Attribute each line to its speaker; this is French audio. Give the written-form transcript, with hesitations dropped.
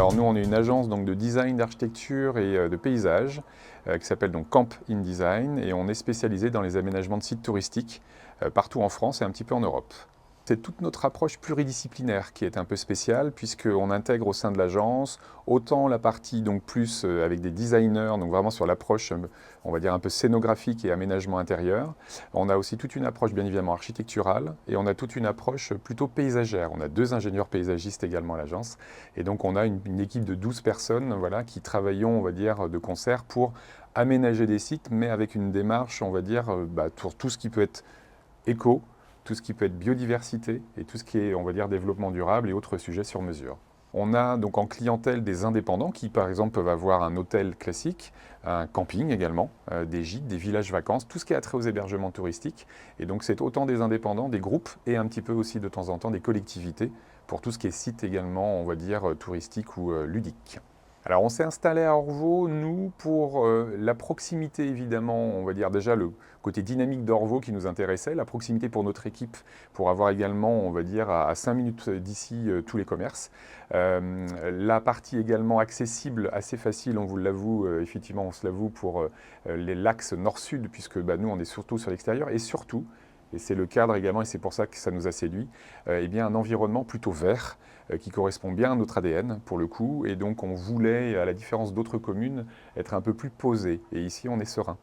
Speaker 1: Alors nous, on est une agence donc, de design, d'architecture et de paysage qui s'appelle donc Camp in Design et on est spécialisé dans les aménagements de sites touristiques partout en France et un petit peu en Europe. C'est toute notre approche pluridisciplinaire qui est un peu spéciale puisqu'on intègre au sein de l'agence autant la partie donc plus avec des designers, donc vraiment sur l'approche on va dire un peu scénographique et aménagement intérieur. On a aussi toute une approche bien évidemment architecturale et on a toute une approche plutôt paysagère. On a 2 ingénieurs paysagistes également à l'agence et donc on a une équipe de 12 personnes voilà, qui travaillons on va dire de concert pour aménager des sites mais avec une démarche on va dire pour tout ce qui peut être éco, tout ce qui peut être biodiversité et tout ce qui est, on va dire, développement durable et autres sujets sur mesure. On a donc en clientèle des indépendants qui, par exemple, peuvent avoir un hôtel classique, un camping également, des gîtes, des villages vacances, tout ce qui a trait aux hébergements touristiques. Et donc, c'est autant des indépendants, des groupes et un petit peu aussi de temps en temps des collectivités pour tout ce qui est site également, on va dire, touristique ou ludique. Alors on s'est installé à Orvaux, nous, pour la proximité évidemment, on va dire déjà le côté dynamique d'Orvaux qui nous intéressait, la proximité pour notre équipe, pour avoir également, on va dire, à 5 minutes d'ici tous les commerces. La partie également accessible, assez facile, on vous l'avoue, effectivement on se l'avoue pour l'axe nord-sud, puisque nous on est surtout sur l'extérieur, et surtout, et c'est le cadre également, et c'est pour ça que ça nous a séduit, eh bien un environnement plutôt vert, qui correspond bien à notre ADN pour le coup, et donc on voulait, à la différence d'autres communes, être un peu plus posé. Et ici, on est serein.